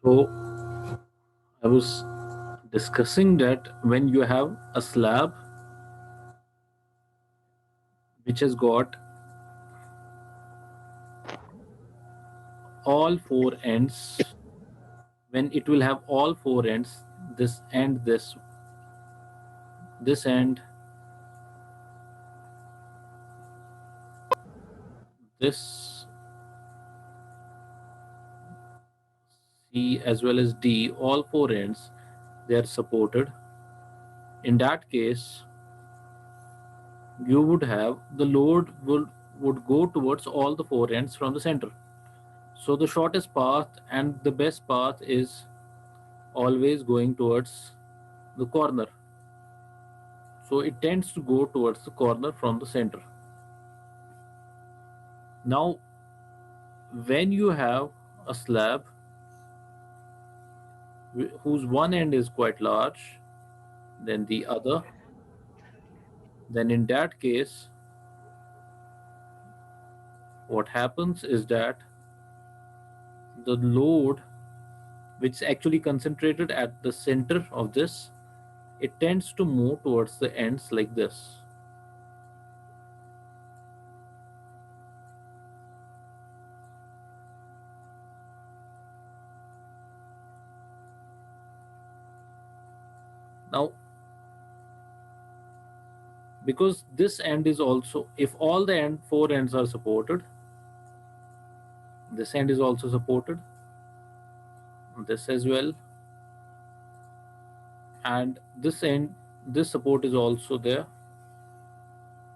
So I was discussing that when you have a slab which has got all four ends, when it will have all four ends, this and this end, this C as well as D, all four ends, they are supported. In that case, you would have the load would go towards all the four ends from the center. So the shortest path and the best path is always going towards the corner. So it tends to go towards the corner from the center. Now, when you have a slab whose one end is quite large than the other, then in that case, what happens is that the load, which is actually concentrated at the center of this, it tends to move towards the ends like this. Now, because this end is also, if all the four ends are supported, this end is also supported, this as well, and this end, this support is also there.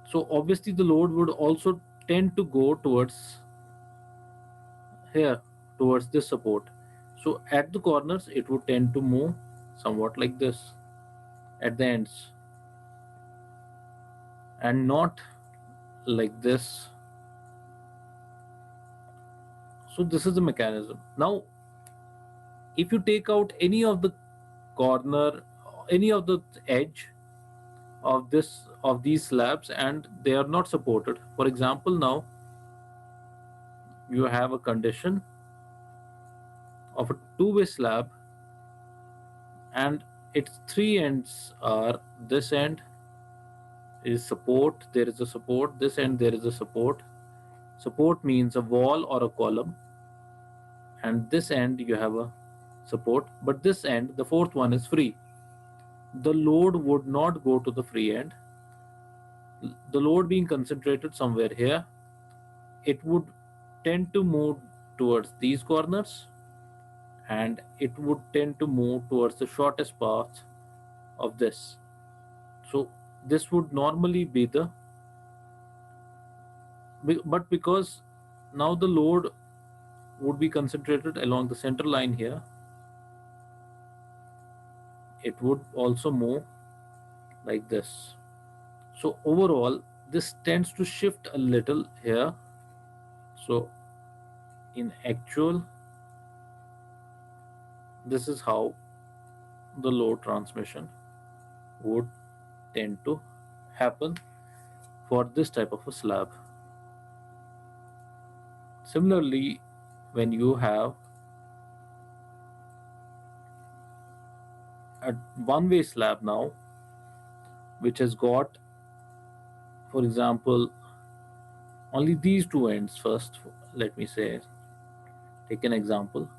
So obviously the load would also tend to go towards here, towards this support. So at the corners it would tend to move somewhat like this at the ends, and not like this. So this is the mechanism. Now if you take out any of the corner, any of the edge of this, of these slabs, and they are not supported, for example, now you have a condition of a two-way slab and its three ends are, this end is support, there is a support, this end there is a support. Support means a wall or a column, and this end you have a support, but this end, the fourth one, is free. The load would not go to the free end. The load being concentrated somewhere here, it would tend to move towards these corners, and it would tend to move towards the shortest path of this. So this would normally be the, but because now the load would be concentrated along the center line here, it would also move like this. So overall this tends to shift a little here. So in actual, this is how the load transmission would tend to happen for this type of a slab. Similarly, when you have a one-way slab now, which has got, for example, only these two ends first, let me say, take an example.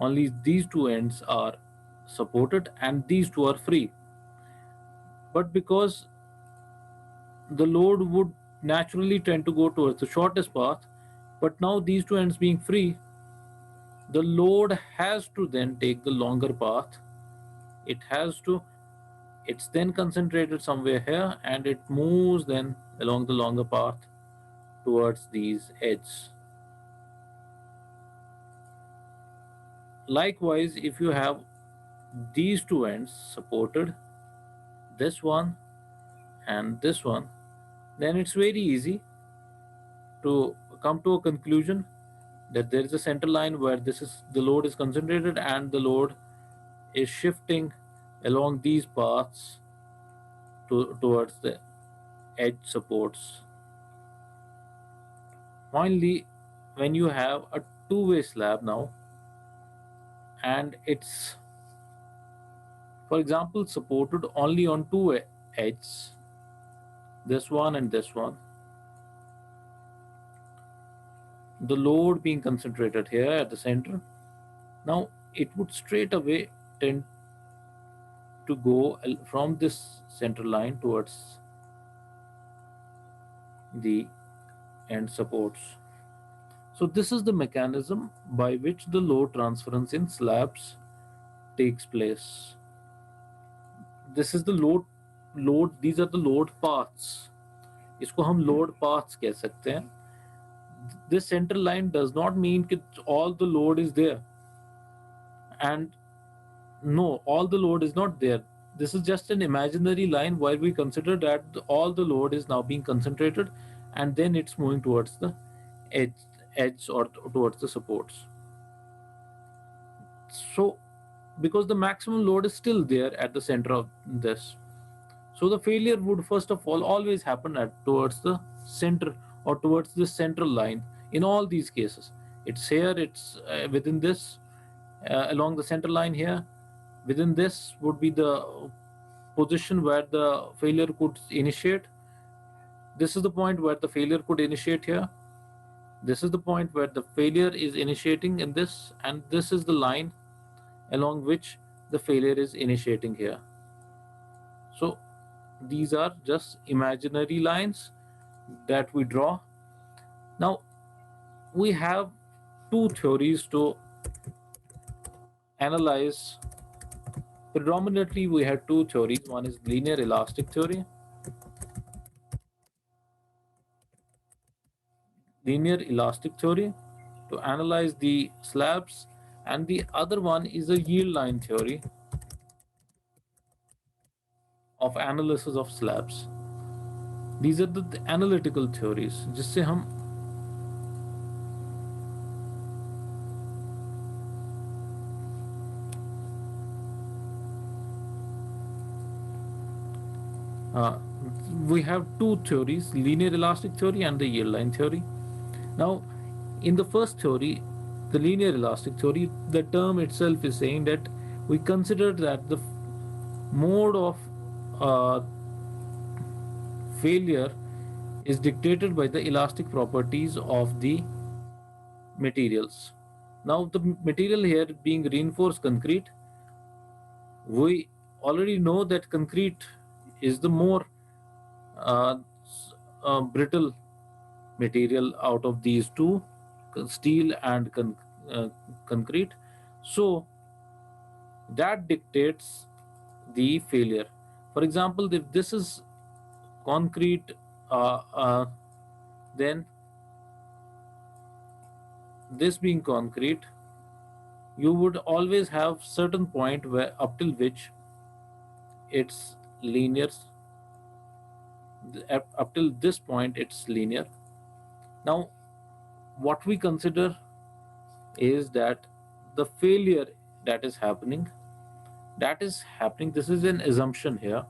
Only these two ends are supported and these two are free. But because the load would naturally tend to go towards the shortest path, but now these two ends being free, the load has to then take the longer path. It has to, it's then concentrated somewhere here and it moves then along the longer path towards these edges. Likewise, if you have these two ends supported, this one and this one, then it's very easy to come to a conclusion that there is a center line where this is, the load is concentrated and the load is shifting along these paths towards the edge supports. Finally, when you have a two-way slab now, and it's, for example, supported only on two edges, this one and this one, the load being concentrated here at the center. Now it would straight away tend to go from this center line towards the end supports. So this is the mechanism by which the load transference in slabs takes place. This is the load, these are the load paths. इसको हम load paths कह सकते हैं. This center line does not mean that all the load is there, and no, all the load is not there. This is just an imaginary line where we consider that all the load is now being concentrated, and then it's moving towards the edge or towards the supports. So because the maximum load is still there at the center of this, so the failure would first of all always happen at towards the center or towards the central line. In all these cases, it's here, it's within this, along the center line here. Within this would be the position where the failure could initiate. This is the point where the failure could initiate here. This is the point where the failure is initiating in this, and this is the line along which the failure is initiating here. So these are just imaginary lines that we draw. Now we have two theories to analyze. Predominantly we had two theories. One is linear elastic theory, to analyze the slabs, and the other one is a yield line theory of analysis of slabs. These are the analytical theories जिससे हम we have two theories, linear elastic theory and the yield line theory. Now in the first theory, the linear elastic theory, the term itself is saying that we consider that the mode of uh, failure is dictated by the elastic properties of the materials. Now the material here being reinforced concrete, we already know that concrete is the more uh, brittle material out of these two, steel and concrete. So that dictates the failure. For example, if this is concrete, then this being concrete, you would always have certain point where up till which it's linear. Up till this point it's linear. Now what we consider is that the failure that is happening, this is an assumption here,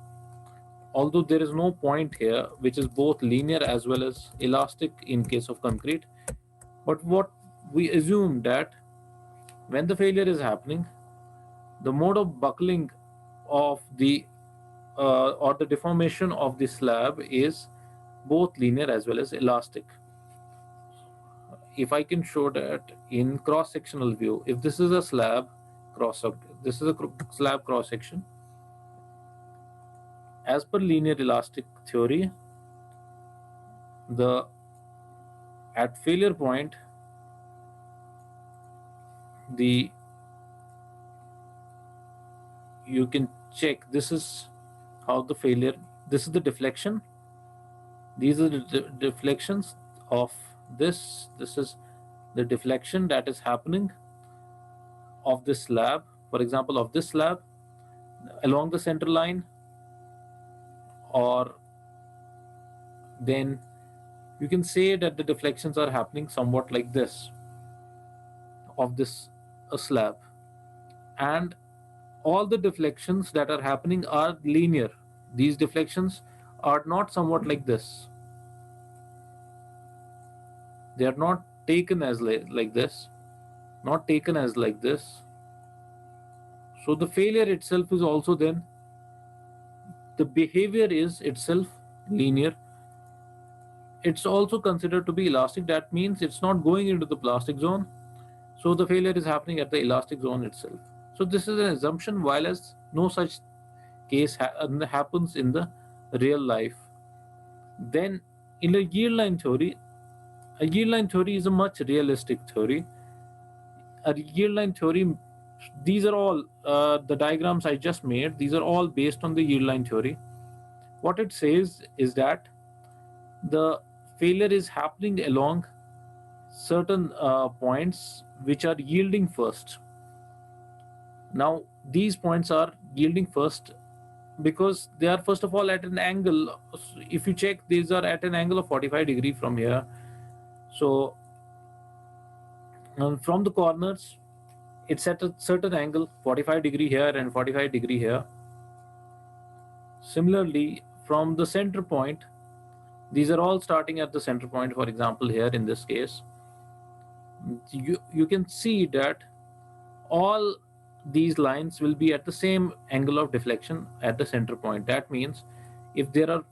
although there is no point here which is both linear as well as elastic in case of concrete. But what we assume that when the failure is happening, the mode of buckling of the or the deformation of the slab is both linear as well as elastic. If I can show that in cross-sectional view, if this is a slab this is a slab cross section, as per linear elastic theory, the at failure point, the you can check, this is how the failure, this is the deflection, these are the deflections of this is the deflection that is happening of this slab, for example of this slab along the center line, or then you can say that the deflections are happening somewhat like this of this slab, and all the deflections that are happening are linear. These deflections are not somewhat like this, they are not taken as like this, not taken as like this, So the failure itself is also then, the behavior is itself linear. It's also considered to be elastic. That means it's not going into the plastic zone. So the failure is happening at the elastic zone itself. So this is an assumption, while as no such case happens in the real life. Then in a yield line theory is a much realistic theory. A yield line theory, these are all the diagrams I just made, these are all based on the yield line theory. What it says is that the failure is happening along certain points which are yielding first. Now, these points are yielding first because they are first of all at an angle. If you check, these are at an angle of 45 degree from here. So from the corners, it's at a certain angle, 45 degree here and 45 degree here. Similarly, from the center point, these are all starting at the center point. For example, here in this case, you can see that all these lines will be at the same angle of deflection at the center point. That means if there are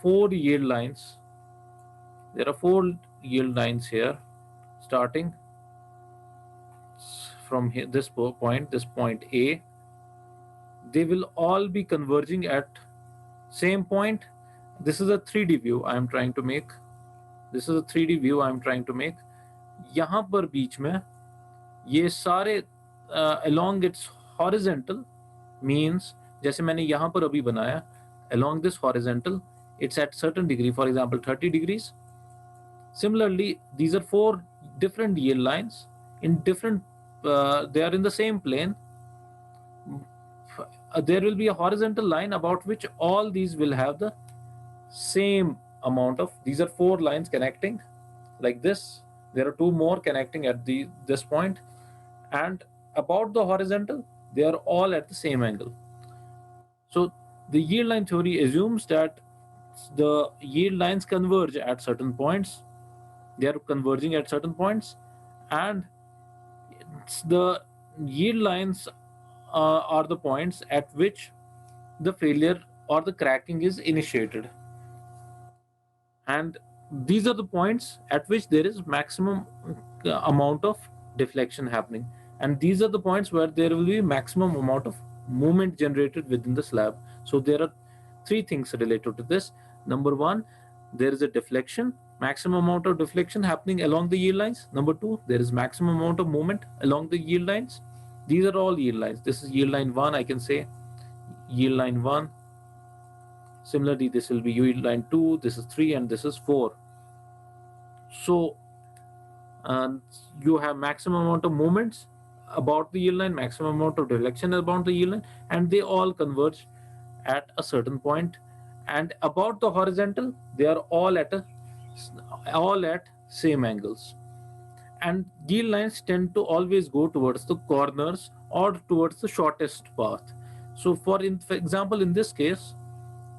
four yield lines, there are four yield lines here starting from here, this point, this point A, they will all be converging at same point. This is a 3D view I am trying to make. This is a 3D view I am trying to make. यहाँ पर बीच में ये सारे along its horizontal means, जैसे मैंने यहाँ पर अभी बनाया, along this horizontal it's at certain degree, for example 30 degrees. Similarly, these are four different yield lines in different they are in the same plane. There will be a horizontal line about which all these will have the same amount of, these are four lines connecting like this. There are two more connecting at this point, and about the horizontal they are all at the same angle. So the yield line theory assumes that the yield lines converge at certain points, they are converging at certain points, and the yield lines are the points at which the failure or the cracking is initiated. And these are the points at which there is maximum amount of deflection happening, and these are the points where there will be maximum amount of movement generated within the slab. So there are three things related to this. Number one, there is a deflection, maximum amount of deflection happening along the yield lines. Number two, there is maximum amount of movement along the yield lines. These are all yield lines. This is yield line 1, I can say yield line 1. Similarly, this will be yield line 2, this is 3, and this is 4. So you have maximum amount of movements about the yield line, maximum amount of deflection about the yield line, and they all converge at a certain point. And about the horizontal, they are all at same angles. And yield lines tend to always go towards the corners or towards the shortest path. So for example, in this case,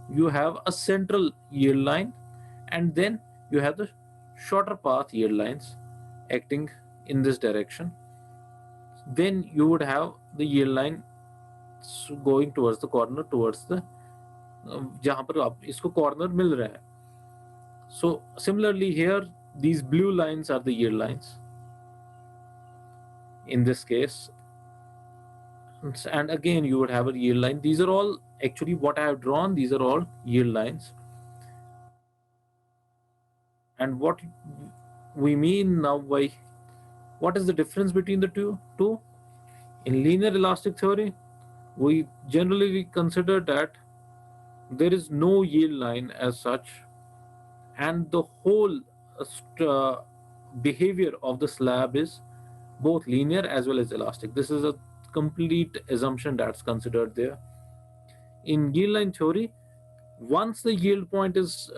you have a central yield line, and then you have the shorter path yield lines acting in this direction. Then you would have the yield line going towards the corner, towards the जहां पर आप इसको corner मिल रहा है. So similarly here, these blue lines are the yield lines in this case, and again you would have a yield line. These are all actually what I have drawn, these are all yield lines. And what we mean now by, what is the difference between the two? In linear elastic theory, we generally consider that there is no yield line as such, and the whole behavior of the slab is both linear as well as elastic. This is a complete assumption that's considered there. In yield line theory, once the yield point is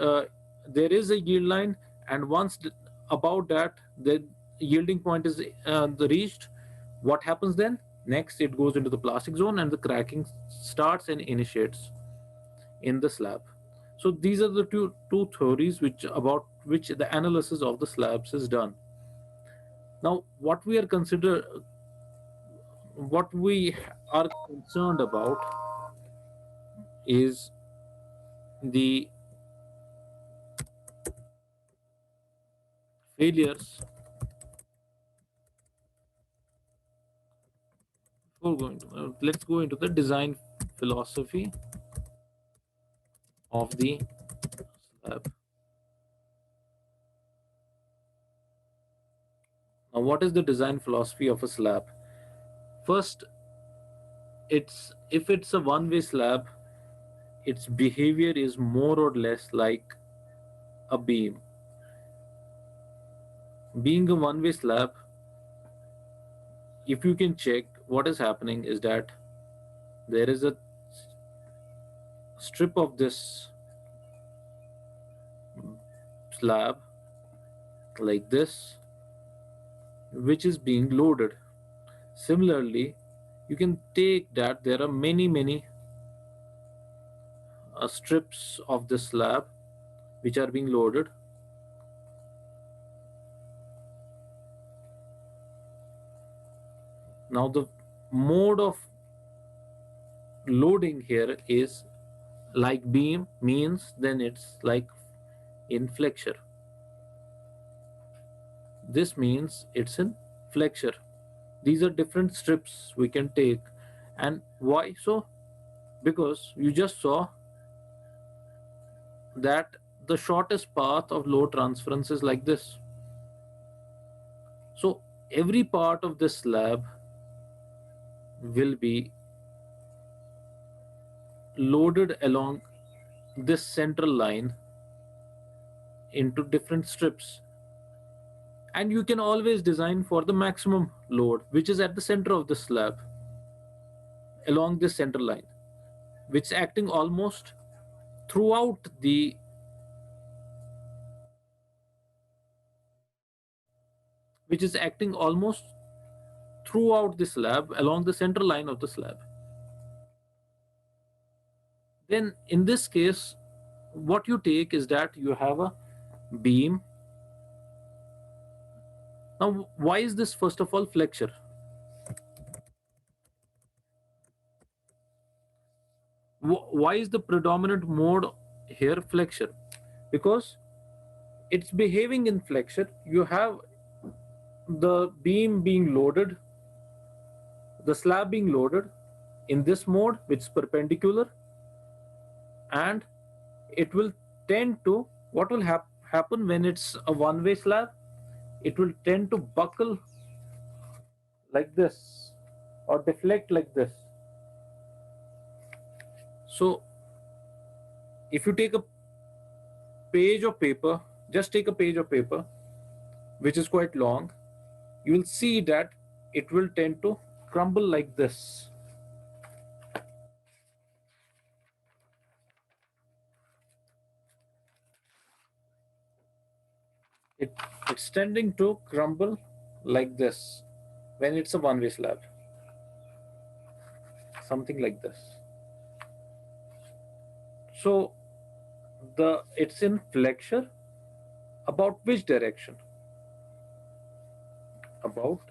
there is a yield line, and once about that the yielding point is reached, what happens then? Next, it goes into the plastic zone and the cracking starts and initiates in the slab. So these are the two theories about which the analysis of the slabs is done. Now, what we are what we are concerned about is the failures. Before going to, let's go into the design philosophy of the slab. Now, what is the design philosophy of a slab? First, it's if it's a one-way slab, its behavior is more or less like a beam. Being a one-way slab, if you can check, what is happening is that there is a strip of this slab like this, which is being loaded. Similarly, you can take that there are many strips of this slab which are being loaded. Now the mode of loading here is like beam, means then it's like in flexure. This means it's in flexure. These are different strips we can take. And why so? Because you just saw that the shortest path of load transference is like this. So every part of this slab will be loaded along this central line into different strips, and you can always design for the maximum load which is at the center of the slab along this central line, which is acting almost throughout the which is acting almost throughout the slab along the central line of the slab. Then in this case, what you take is that you have a beam. Now why is this? First of all, flexure. Why is the predominant mode here flexure? Because it's behaving in flexure. You have the beam being loaded, the slab being loaded in this mode, which is perpendicular, and it will tend to, what will happen when it's a one-way slab? It will tend to buckle like this or deflect like this. So if you take a page of paper, just take a page of paper which is quite long, you will see that it will tend to crumble like this. It, it's tending to crumble like this when it's a one-way slab, something like this. So the it's in flexure about which direction? About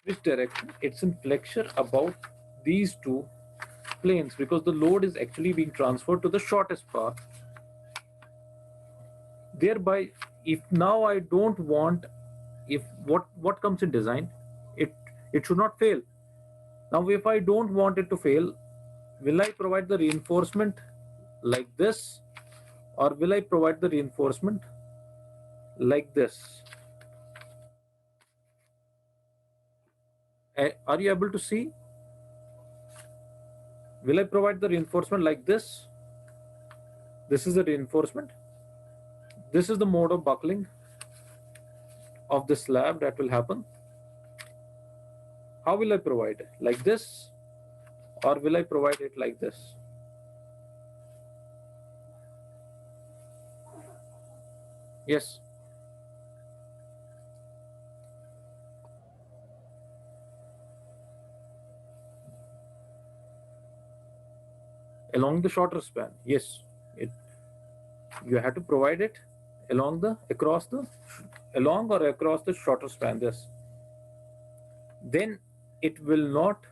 which direction? It's in flexure about these two planes, because the load is actually being transferred to the shortest path. Thereby, if now I don't want, if what comes in design, it should not fail. Now if I don't want it to fail, will I provide the reinforcement like this, or will I provide the reinforcement like this? Are you able to see? Will I provide the reinforcement like this? This is the reinforcement. This is the mode of buckling of the slab that will happen. How will I provide it? Like this, or will I provide it like this? Yes. Along the shorter span. Yes. You have to provide it along the across the along or across the shorter span. This. Then it will not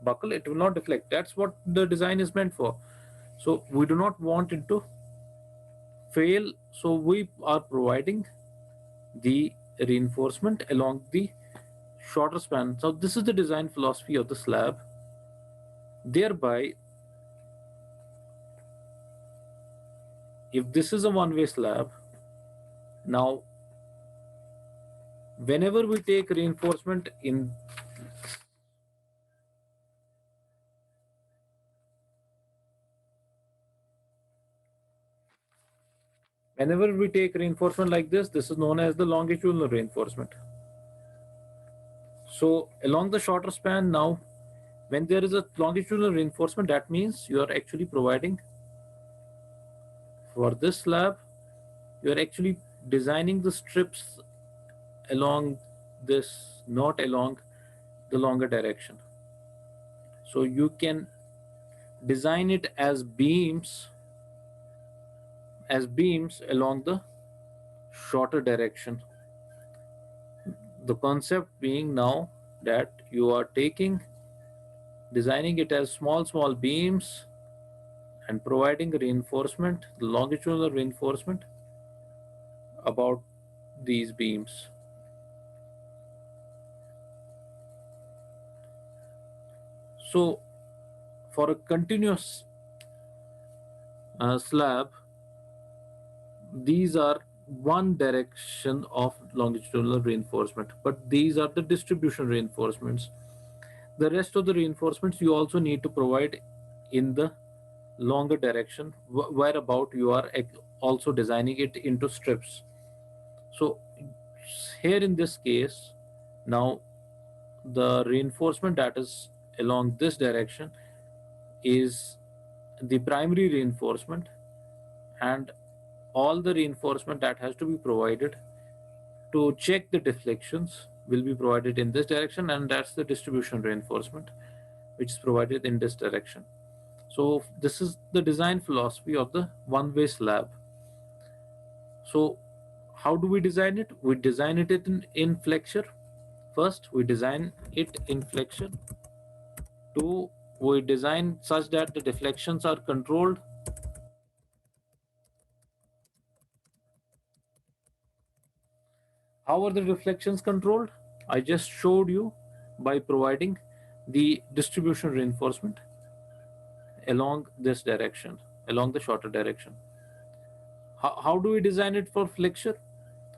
buckle, it will not deflect. That's what the design is meant for. So we do not want it to fail, so we are providing the reinforcement along the shorter span. So this is the design philosophy of the slab. Thereby, if this is a one-way slab, now whenever we take reinforcement in, whenever we take reinforcement like this is known as the longitudinal reinforcement. So along the shorter span, now when there is a longitudinal reinforcement, that means you are actually providing for this slab, you are actually designing the strips along this, not along the longer direction. So you can design it as beams along the shorter direction. The concept being now that you are designing it as small beams and providing reinforcement, longitudinal reinforcement about these beams. So for a continuous slab, these are one direction of longitudinal reinforcement, but these are the distribution reinforcements. The rest of the reinforcements you also need to provide in the longer direction, whereabout you are also designing it into strips. So here in this case, now the reinforcement that is along this direction is the primary reinforcement, and all the reinforcement that has to be provided to check the deflections will be provided in this direction, and that's the distribution reinforcement which is provided in this direction. So this is the design philosophy of the one-way slab. So how do we design it? We design it in flexure. First, we design it in flexure. Two, we design such that the deflections are controlled. How are the deflections controlled? I just showed you by providing the distribution reinforcement along this direction, along the shorter direction. How do we design it for flexure?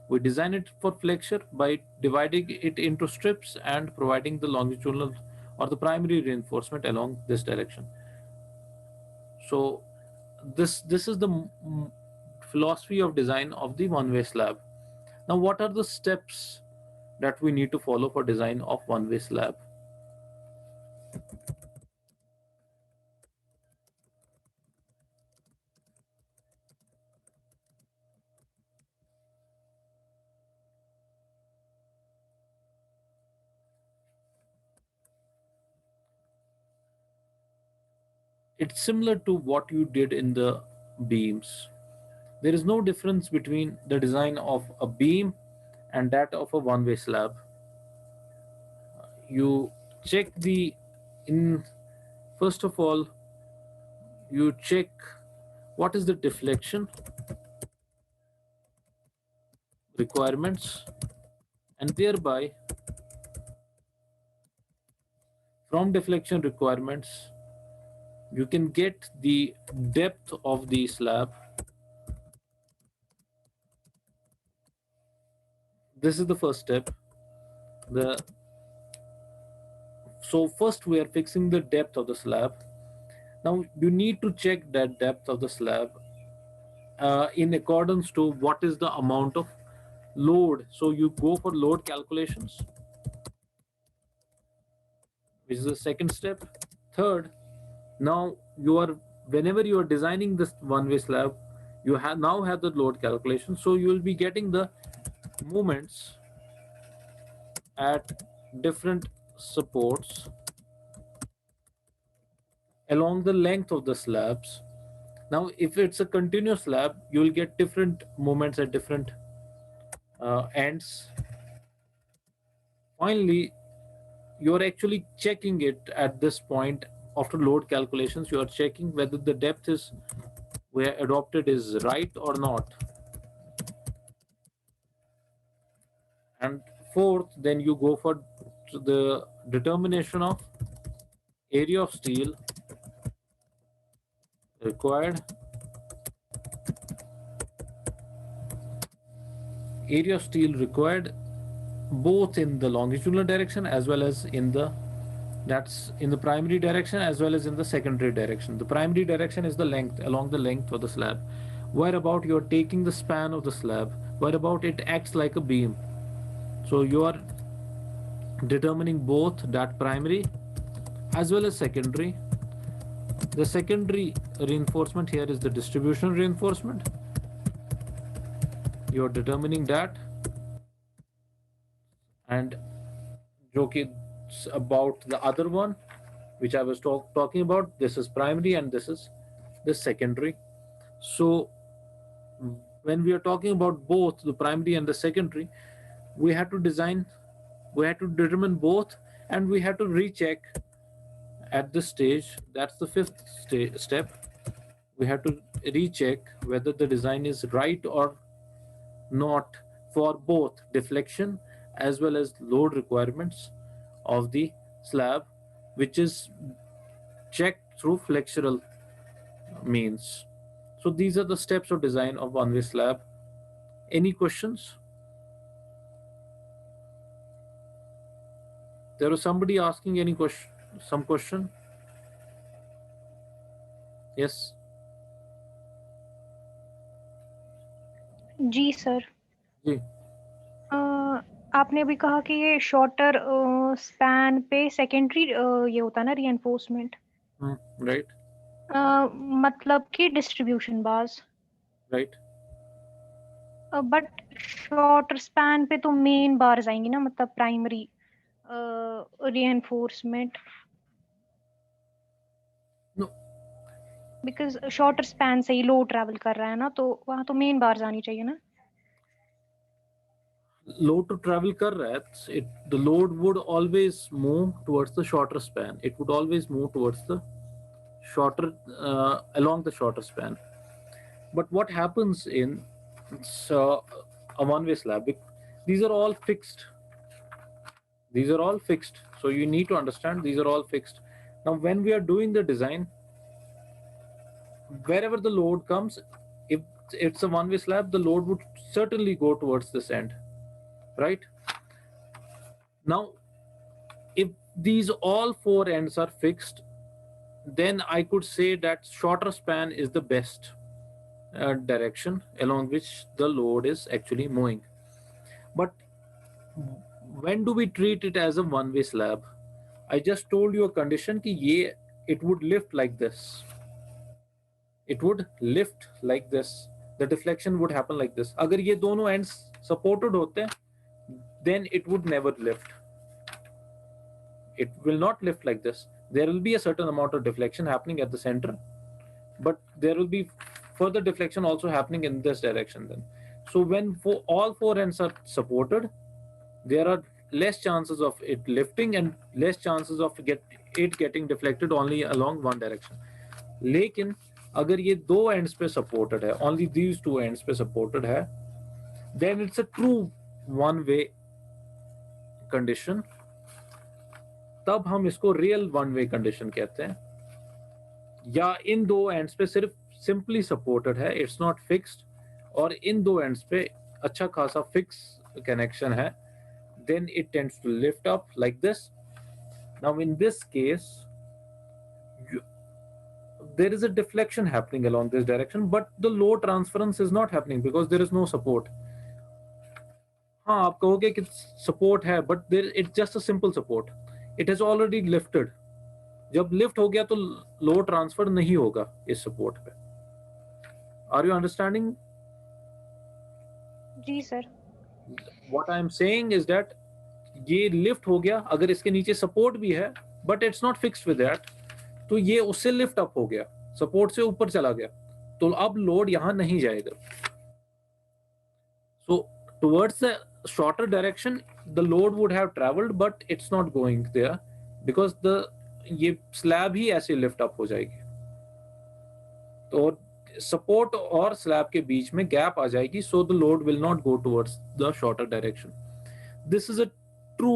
We design it for flexure by dividing it into strips and providing the longitudinal or the primary reinforcement along this direction. So this is the philosophy of design of the one-way slab. Now, what are the steps that we need to follow for design of one-way slab? It's similar to what you did in the beams. There is no difference between the design of a beam and that of a one-way slab. You check the in first of all, you check what is the deflection requirements, and thereby from deflection requirements you can get the depth of the slab. This is the first step. The So first we are fixing the depth of the slab. Now you need to check that depth of the slab in accordance to what is the amount of load. So you go for load calculations, which is the second step. Third, now you are whenever you are designing this one-way slab, you have now have the load calculation. So you will be getting the moments at different supports along the length of the slabs. Now, if it's a continuous slab, you will get different moments at different ends. Finally, you're actually checking it at this point. After load calculations, you are checking whether the depth is where adopted is right or not. And fourth, then you go for the determination of area of steel required, area of steel required both in the longitudinal direction as well as in the, that's in the primary direction as well as in the secondary direction. The primary direction is the length, along the length of the slab. Whereabout you're taking the span of the slab, whereabout it acts like a beam. So you are determining both that primary as well as secondary. The secondary reinforcement here is the distribution reinforcement. You are determining that, and जो कि about the other one which I was talking about, this is primary and this is the secondary. So when we are talking about both the primary and the secondary, we had to design, we had to determine both, and we had to recheck at this stage. That's the fifth step. We have to recheck whether the design is right or not for both deflection as well as load requirements of the slab, which is checked through flexural means. So these are the steps of design of one-way slab. Any questions? There was somebody asking any question, some question? Yes. Ji sir. जी. आपने अभी कहा कि ये shorter span पे secondary ये होता है ना रीएनफोर्समेंट, Right. मतलब कि distribution bars, Right. But shorter span पे तो मेन बार्स आएंगी ना, मतलब primary reinforcement, No. Because shorter span से ही लो ट्रैवल कर रहा है ना, तो वहाँ तो मेन बार्स आनी चाहिए ना. Load to travel kar raha hai, the load would always move towards the shorter span. It would always move towards the shorter, along the shorter span. But what happens in a one-way slab? These are all fixed. These are all fixed. So you need to understand these are all fixed. Now, when we are doing the design, wherever the load comes, if it's a one-way slab, the load would certainly go towards this end, right? Now, if these all four ends are fixed, then I could say that shorter span is the best direction along which the load is actually moving. But when do we treat it as a one-way slab? I just told you a condition कि ये it would lift like this. It would lift like this. The deflection would happen like this. अगर ये दोनों ends supported होते, then it would never lift. It will not lift like this. There will be a certain amount of deflection happening at the center, but there will be further deflection also happening in this direction then. So when all four ends are supported, there are less chances of it lifting and less chances of it getting deflected only along one direction. लेकिन अगर ये दो ends पे supported है, only these two ends पे supported है, then it's a true one way condition. तब हम इसको रियल वन वे कंडीशन कहते हैं. या इन दो एंड्स पे सिर्फ सिंपली सपोर्टेड है, इट्स नॉट फिक्स्ड, और इन दो एंड्स पे अच्छा खासा फिक्स कनेक्शन है, then it tends to lift up like this. Now in this case, there is a deflection happening along this direction, but the load transference is not happening because there is no support. हाँ, आप कहोगे कि support है, but there it's just a simple support, it has already lifted. जब lift हो गया तो load transfer नहीं होगा इस सपोर्ट पे. Are you understanding? जी sir. What I am saying is that ये लिफ्ट हो गया, अगर इसके नीचे सपोर्ट भी है but it's not fixed with that, तो ये उससे लिफ्ट अप हो गया, सपोर्ट से ऊपर चला गया, तो अब लोड यहां नहीं जाएगा. So towards the shorter direction the load would have traveled, but it's not going there because the ये स्लैब ही ऐसे लिफ्ट अप हो जाएगी, तो सपोर्ट और स्लैब के बीच में गैप आ जाएगी, so the load will not go towards the shorter direction. This is a true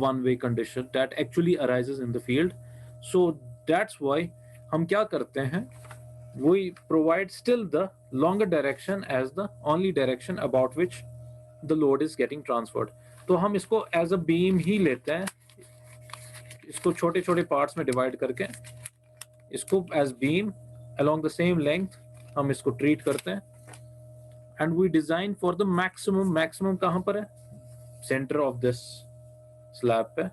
one way condition that actually arises in the field. So that's why हम क्या करते हैं, we provide still the longer direction as the only direction about which the load is getting transferred. तो हम इसको as a beam ही लेते हैं, इसको छोटे छोटे पार्ट्स में डिवाइड करके इसको as beam along the same length हम इसको ट्रीट करते हैं. And we design for the maximum, maximum कहाँ पर है, सेंटर ऑफ दिस स्लैब पे,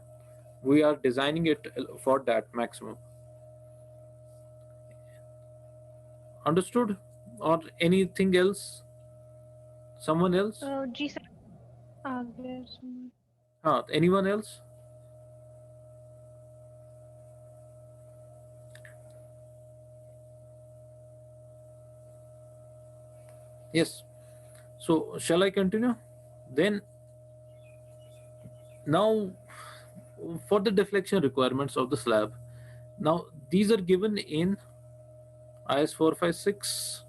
we are designing it for that maximum. Understood? और एनीथिंग एल्स, समवन एल्स? जी सर, आ गया समझ. हाँ, anyone else? Yes. So shall I continue? Then now for the deflection requirements of the slab. Now these are given in IS 456.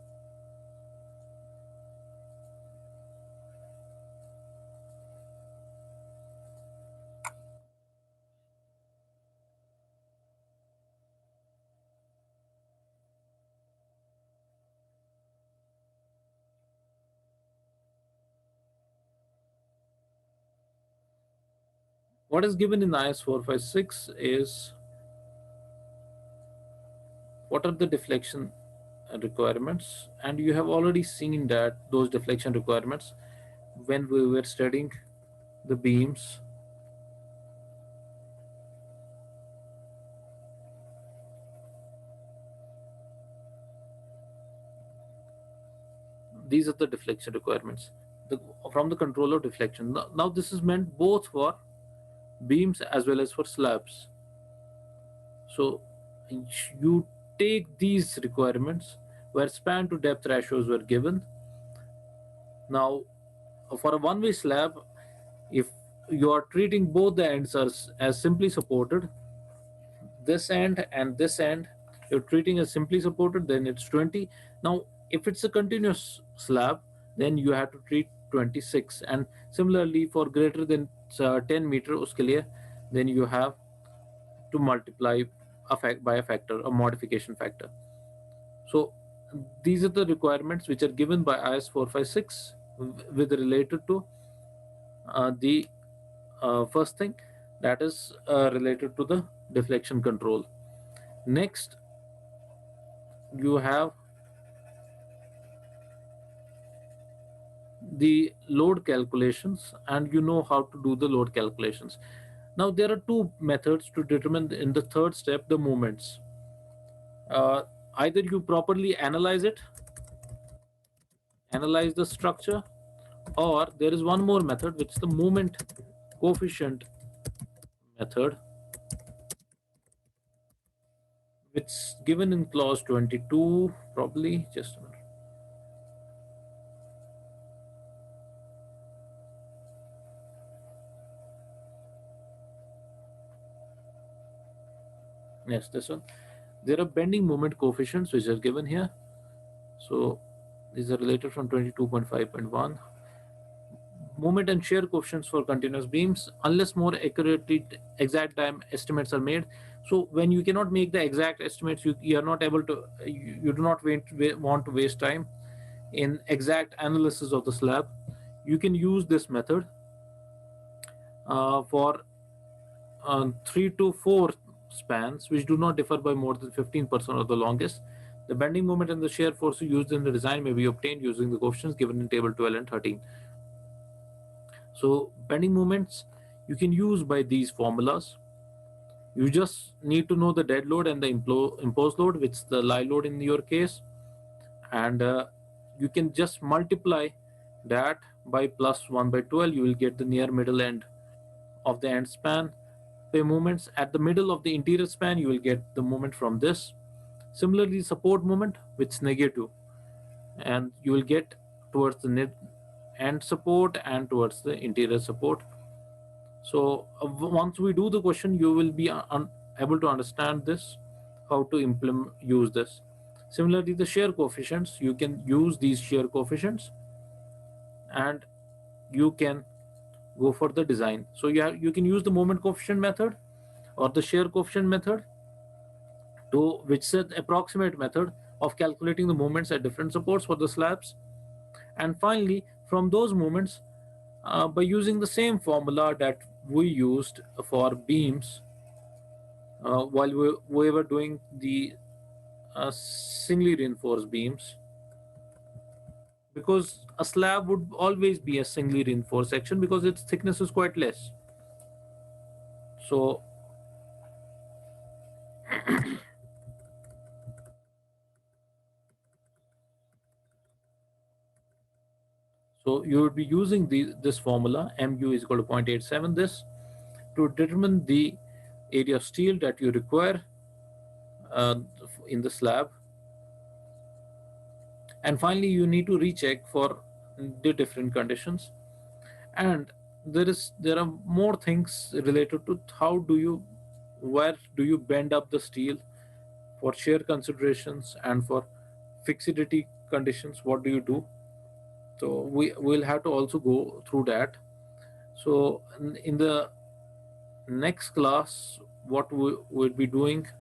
What is given in IS 456 is what are the deflection requirements, and you have already seen that those deflection requirements when we were studying the beams. These are the deflection requirements from the control of deflection. Now this is meant both for beams as well as for slabs. So you take these requirements where span to depth ratios were given. Now for a one-way slab, if you are treating both the ends as simply supported, this end and this end you're treating as simply supported, then it's 20. Now if it's a continuous slab, then you have to treat 26, and similarly for greater than 10 meter uske liye, then you have to multiply by a factor, a modification factor. So these are the requirements which are given by IS 456 with related to the first thing, that is related to the deflection control. Next you have the load calculations, and you know how to do the load calculations. Now there are two methods to determine in the third step the moments. Either you properly analyze the structure, or there is one more method which is the moment coefficient method, which is given in clause 22 probably. Just a minute. Yes, this one. There are bending moment coefficients which are given here. So these are related from 22.5.1. Moment and shear coefficients for continuous beams, unless more accurately exact time estimates are made. So when you cannot make the exact estimates, you are not able to, you do not want to waste time in exact analysis of the slab, you can use this method for 3 to 4 spans which do not differ by more than 15% of the longest. The bending moment and the shear force used in the design may be obtained using the coefficients given in table 12 and 13. So bending moments you can use by these formulas. You just need to know the dead load and the imposed load, which is the lie load in your case, and you can just multiply that by plus 1 by 12. You will get the near middle end of the end span. By moments at the middle of the interior span, you will get the moment from this. Similarly, support moment, which is negative, and you will get towards the end support and towards the interior support. So once we do the question, you will be able to understand this, how to implement use this. Similarly, the shear coefficients, you can use these shear coefficients and you can go for the design. So you can use the moment coefficient method or the shear coefficient method, to which is an approximate method of calculating the moments at different supports for the slabs. And finally, from those moments, by using the same formula that we used for beams while we were doing the singly reinforced beams, because a slab would always be a singly reinforced section because its thickness is quite less. So you would be using this formula mu is equal to 0.87 this to determine the area of steel that you require uh, in the slab. And finally, you need to recheck for the different conditions. And there are more things related to how do you, where do you bend up the steel for shear considerations and for fixity conditions, what do you do. So we will have to also go through that. So in the next class, what we will be doing